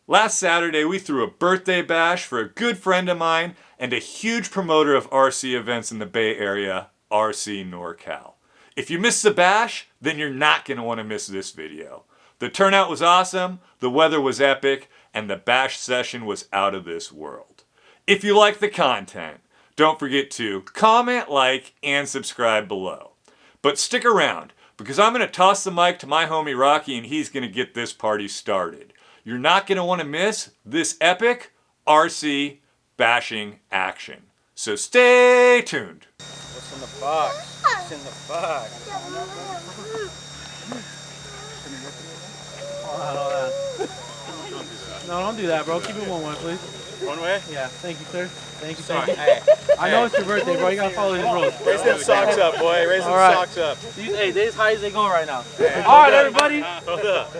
Last Saturday, we threw a birthday bash for a good friend of mine and a huge promoter of RC events in the Bay Area, RCNorCal. If you missed the bash, then you're not going to want to miss this video. The turnout was awesome, the weather was epic, and the bash session was out of this world. If you like the content, don't forget to comment, like, and subscribe below. But stick around, because I'm going to toss the mic to my homie Rocky and he's going to get this party started. You're not going to want to miss this epic RC bashing action. So stay tuned. What's in the box? What's in the box? Hold on. No, don't do that, bro. Keep it one way, please. One way? Yeah. Thank you, sir. Thank you. Sorry. Thank you. I know it's your birthday, bro. You gotta follow these rules. Raise them socks up, boy. Raise them socks up. Hey, they as high as they go right now. All right, everybody. Hold up.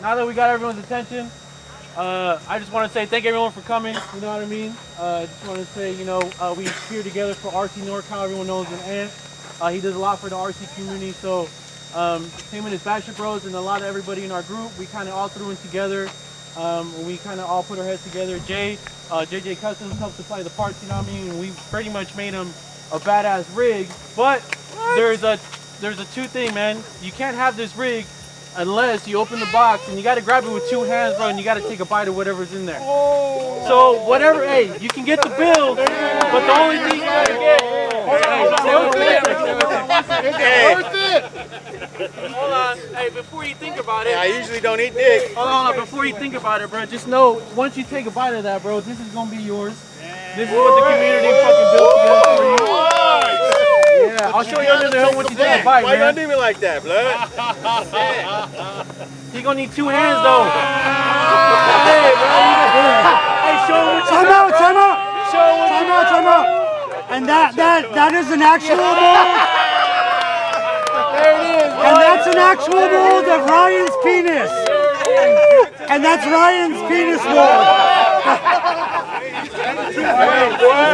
Now that we got everyone's attention, I just want to say thank everyone for coming. You know what I mean? I just want to say, you know, we here together for RCNorCal. Everyone knows an Ant. He does a lot for the RC community. So him and his Basher Bros and a lot of everybody in our group, we kind of all threw in together. We kind of all put our heads together. JJ Customs helped supply the parts, you know what I mean? And we pretty much made him a badass rig. But there's a two thing, man. You can't have this rig unless you open the box and you got to grab it with two hands, bro, and you got to take a bite of whatever's in there. Oh. So whatever, hey, you can get the bill, but the only thing you got to get. Hold on. Hey, before you think about it. Yeah, I usually don't eat dick. Hold on, before you think about it, bro, just know, once you take a bite of that, bro, this is going to be yours. This is what the community fucking built together for you. Yeah, I'll show you under the hood once you take a bite, Why you gonna do me like that, blood? You're going to need two hands, though. Hey, bro. Hey, show him what you got, bro. Time out. Show him what you got, Time out. And that is an actual mold. There it is, bro. And that's an actual mold of Ryan's penis. And that's Ryan's penis mold.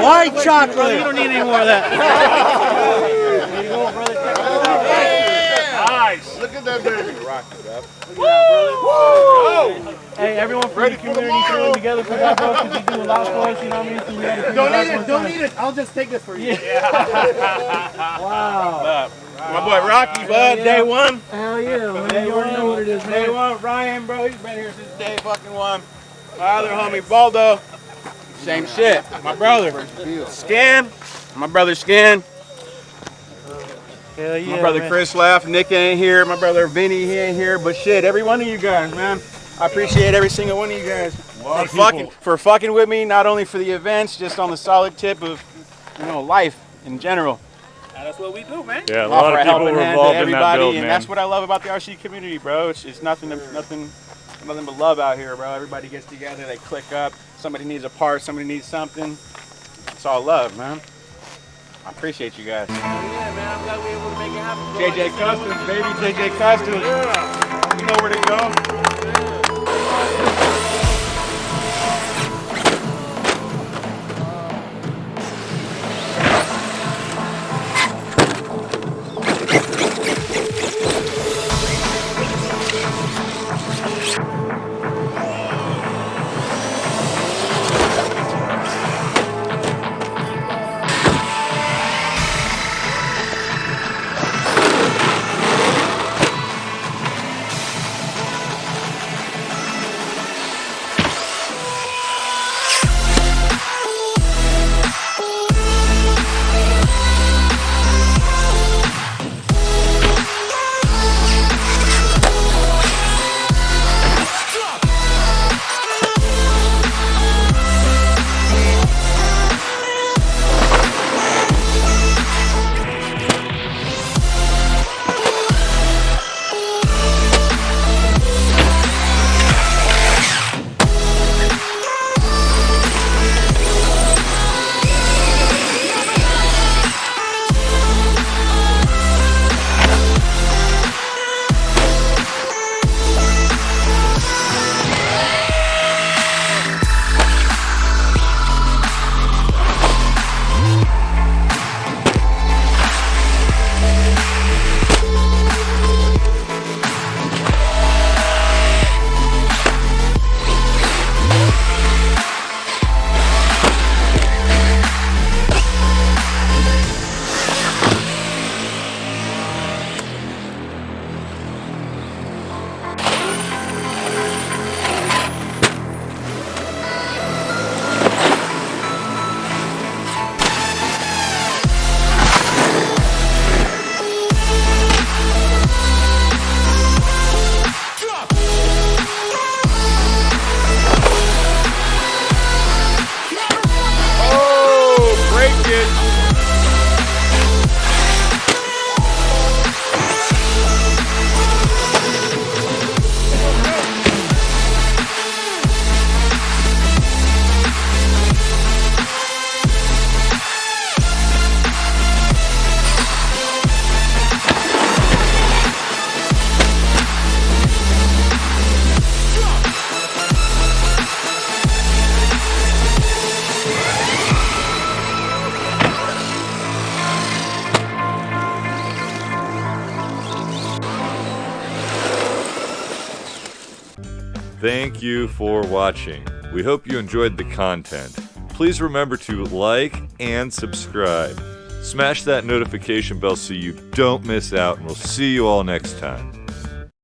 White chocolate. You don't need any more of that. There you go, brother. Nice. Look at that baby. Rock it up. Hey, everyone from the community threw together for that, bro, because you do a lot for us, you know what I mean? So we gotta Don't eat it. I'll just take this for you. Wow. My boy Rocky, bud. Yeah. Day one. Hell yeah, man. You already know what it is, man. Day one. Ryan, bro. He's been here since day fucking one. My other homie Baldo. Same shit. My brother. Scan. My brother Scan. Hell yeah, My brother man. Chris left. Nick ain't here. My brother Vinny, he ain't here. But shit, every one of you guys, man. I appreciate every single one of you guys for fucking with me. Not only for the events, just on the solid tip of, you know, life in general. And that's what we do, man. Yeah, a lot of people were involved in that build, and man. that's what I love about the RC community, bro. It's nothing but love out here, bro. Everybody gets together, they click up. Somebody needs a part, somebody needs something. It's all love, man. I appreciate you guys. Yeah, man. I'm glad we were able to make it happen, bro. JJ Customs, baby, JJ Customs. You know where to go. Thank you for watching. We hope you enjoyed the content. Please remember to like and subscribe. Smash that notification bell so you don't miss out, and we'll see you all next time.